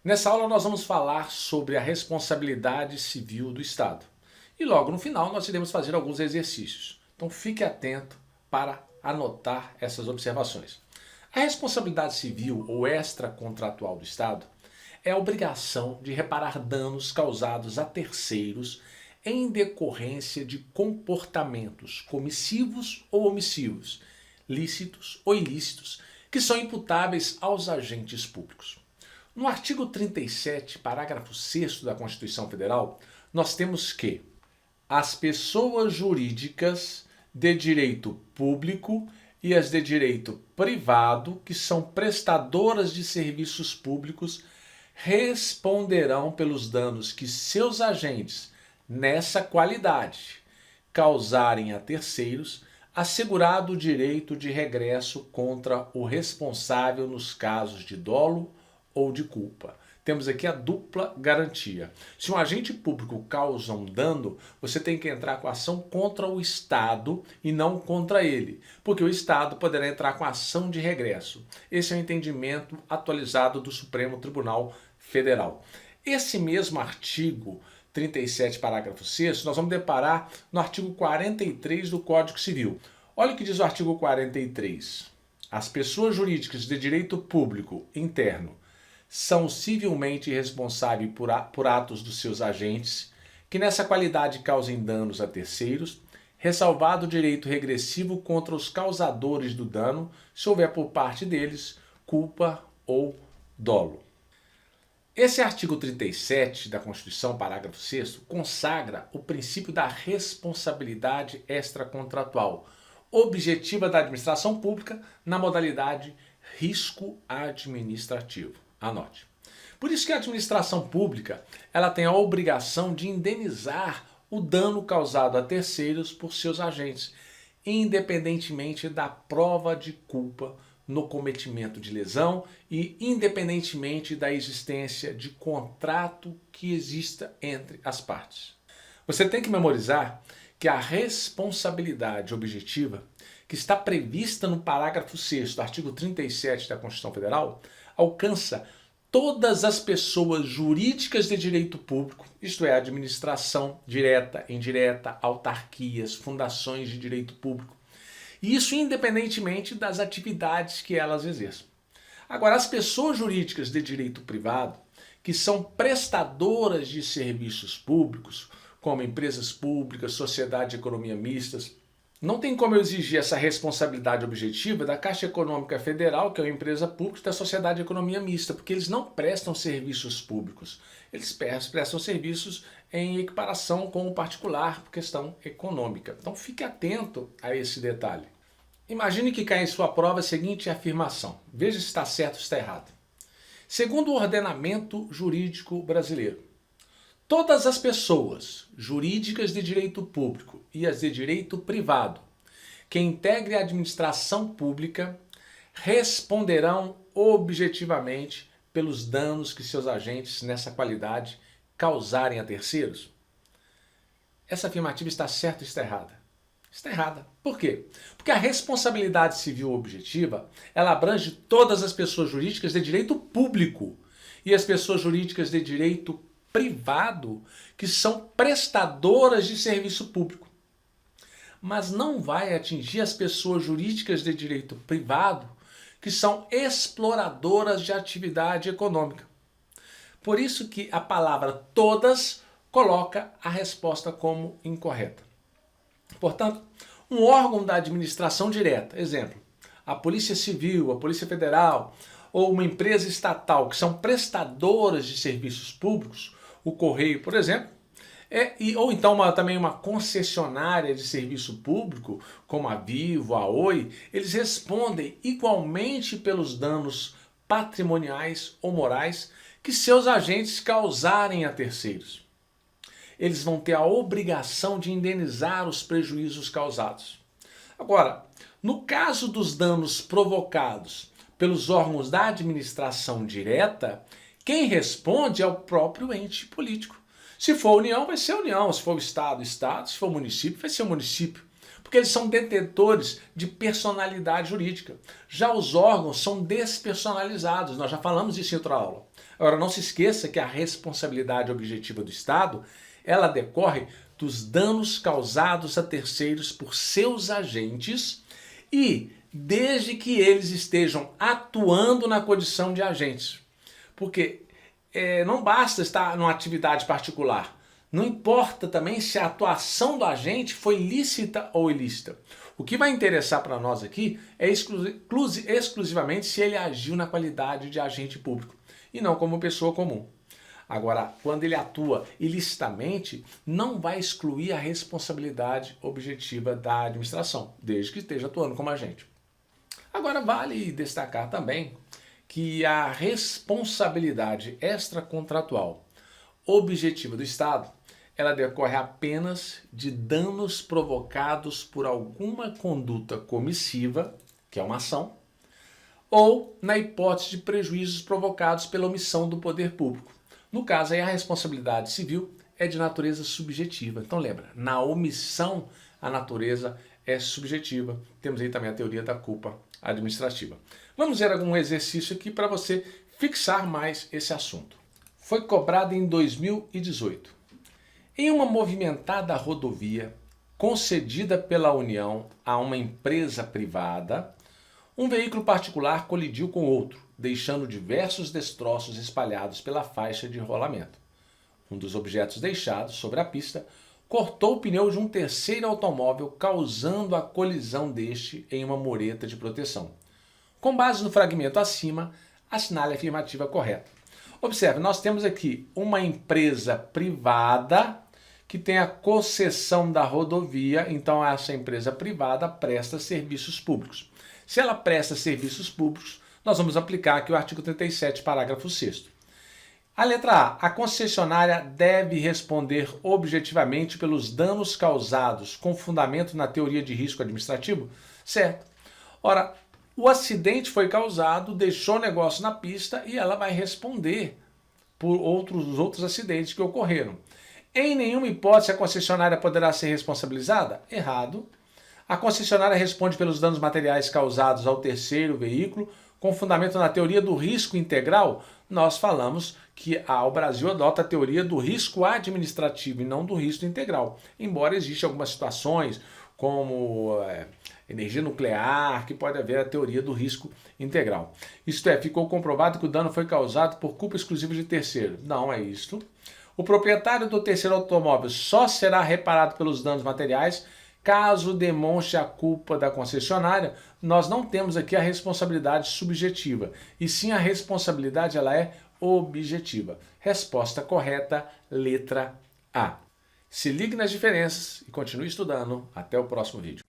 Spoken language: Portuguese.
Nessa aula nós vamos falar sobre a responsabilidade civil do Estado. E logo no final nós iremos fazer alguns exercícios. Então fique atento para anotar essas observações. A responsabilidade civil ou extracontratual do Estado é a obrigação de reparar danos causados a terceiros em decorrência de comportamentos comissivos ou omissivos, lícitos ou ilícitos, que são imputáveis aos agentes públicos. No artigo 37, parágrafo 6º da Constituição Federal, nós temos que as pessoas jurídicas de direito público e as de direito privado, que são prestadoras de serviços públicos, responderão pelos danos que seus agentes, nessa qualidade, causarem a terceiros, assegurado o direito de regresso contra o responsável nos casos de dolo ou de culpa. Temos aqui a dupla garantia. Se um agente público causa um dano, você tem que entrar com ação contra o Estado e não contra ele, porque o Estado poderá entrar com ação de regresso. Esse é o entendimento atualizado do Supremo Tribunal Federal. Esse mesmo artigo 37, parágrafo 6º, nós vamos deparar no artigo 43 do Código Civil. Olha o que diz o artigo 43. As pessoas jurídicas de direito público interno são civilmente responsáveis por atos dos seus agentes, que nessa qualidade causem danos a terceiros, ressalvado o direito regressivo contra os causadores do dano, se houver por parte deles culpa ou dolo. Esse artigo 37 da Constituição, parágrafo 6º, consagra o princípio da responsabilidade extracontratual, objetiva da administração pública na modalidade risco administrativo. Anote. Por isso que a administração pública ela tem a obrigação de indenizar o dano causado a terceiros por seus agentes, independentemente da prova de culpa no cometimento de lesão e independentemente da existência de contrato que exista entre as partes. Você tem que memorizar que a responsabilidade objetiva, que está prevista no parágrafo 6º do artigo 37 da Constituição Federal, alcança todas as pessoas jurídicas de direito público, isto é, administração direta, indireta, autarquias, fundações de direito público. E isso independentemente das atividades que elas exerçam. Agora, as pessoas jurídicas de direito privado, que são prestadoras de serviços públicos, como empresas públicas, sociedade de economia mistas, não tem como eu exigir essa responsabilidade objetiva da Caixa Econômica Federal, que é uma empresa pública, da Sociedade de Economia Mista, porque eles não prestam serviços públicos. Eles prestam serviços em equiparação com o particular, por questão econômica. Então fique atento a esse detalhe. Imagine que cai em sua prova a seguinte afirmação. Veja se está certo ou está errado. Segundo o ordenamento jurídico brasileiro, todas as pessoas jurídicas de direito público e as de direito privado que integrem a administração pública responderão objetivamente pelos danos que seus agentes nessa qualidade causarem a terceiros. Essa afirmativa está certa ou está errada? Está errada. Por quê? Porque a responsabilidade civil objetiva ela abrange todas as pessoas jurídicas de direito público e as pessoas jurídicas de direito privado, que são prestadoras de serviço público. Mas não vai atingir as pessoas jurídicas de direito privado, que são exploradoras de atividade econômica. Por isso que a palavra todas coloca a resposta como incorreta. Portanto, um órgão da administração direta, exemplo, a Polícia Civil, a Polícia Federal, ou uma empresa estatal que são prestadoras de serviços públicos, o Correio, por exemplo, ou então também uma concessionária de serviço público, como a Vivo, a Oi, eles respondem igualmente pelos danos patrimoniais ou morais que seus agentes causarem a terceiros. Eles vão ter a obrigação de indenizar os prejuízos causados. Agora, no caso dos danos provocados pelos órgãos da administração direta, quem responde é o próprio ente político. Se for União, vai ser União. Se for Estado, Estado. Se for município, vai ser o município. Porque eles são detentores de personalidade jurídica. Já os órgãos são despersonalizados. Nós já falamos isso em outra aula. Agora, não se esqueça que a responsabilidade objetiva do Estado, ela decorre dos danos causados a terceiros por seus agentes e desde que eles estejam atuando na condição de agentes. Porque não basta estar numa atividade particular. Não importa também se a atuação do agente foi lícita ou ilícita. O que vai interessar para nós aqui é exclusivamente se ele agiu na qualidade de agente público e não como pessoa comum. Agora, quando ele atua ilicitamente, não vai excluir a responsabilidade objetiva da administração, desde que esteja atuando como agente. Agora, vale destacar também que a responsabilidade extracontratual objetiva do Estado, ela decorre apenas de danos provocados por alguma conduta comissiva, que é uma ação, ou na hipótese de prejuízos provocados pela omissão do poder público. No caso, aí a responsabilidade civil é de natureza subjetiva. Então lembra, na omissão a natureza é subjetiva. Temos aí também a teoria da culpa administrativa. Vamos ver algum exercício aqui para você fixar mais esse assunto. Foi cobrado em 2018. Em uma movimentada rodovia concedida pela União a uma empresa privada, um veículo particular colidiu com outro, deixando diversos destroços espalhados pela faixa de rolamento. Um dos objetos deixados sobre a pista cortou o pneu de um terceiro automóvel, causando a colisão deste em uma mureta de proteção. Com base no fragmento acima, assinale a afirmativa correta. Observe, nós temos aqui uma empresa privada que tem a concessão da rodovia, então essa empresa privada presta serviços públicos. Se ela presta serviços públicos, nós vamos aplicar aqui o artigo 37, parágrafo 6º. A letra A. A concessionária deve responder objetivamente pelos danos causados com fundamento na teoria de risco administrativo? Certo. Ora, o acidente foi causado, deixou o negócio na pista e ela vai responder por outros acidentes que ocorreram. Em nenhuma hipótese a concessionária poderá ser responsabilizada? Errado. A concessionária responde pelos danos materiais causados ao terceiro veículo com fundamento na teoria do risco integral. Nós falamos que o Brasil adota a teoria do risco administrativo e não do risco integral. Embora existam algumas situações, como energia nuclear, que pode haver a teoria do risco integral. Isto é, ficou comprovado que o dano foi causado por culpa exclusiva de terceiro. Não é isto. O proprietário do terceiro automóvel só será reparado pelos danos materiais caso demonstre a culpa da concessionária. Nós não temos aqui a responsabilidade subjetiva, e sim a responsabilidade ela é objetiva. Resposta correta, letra A. Se ligue nas diferenças e continue estudando. Até o próximo vídeo.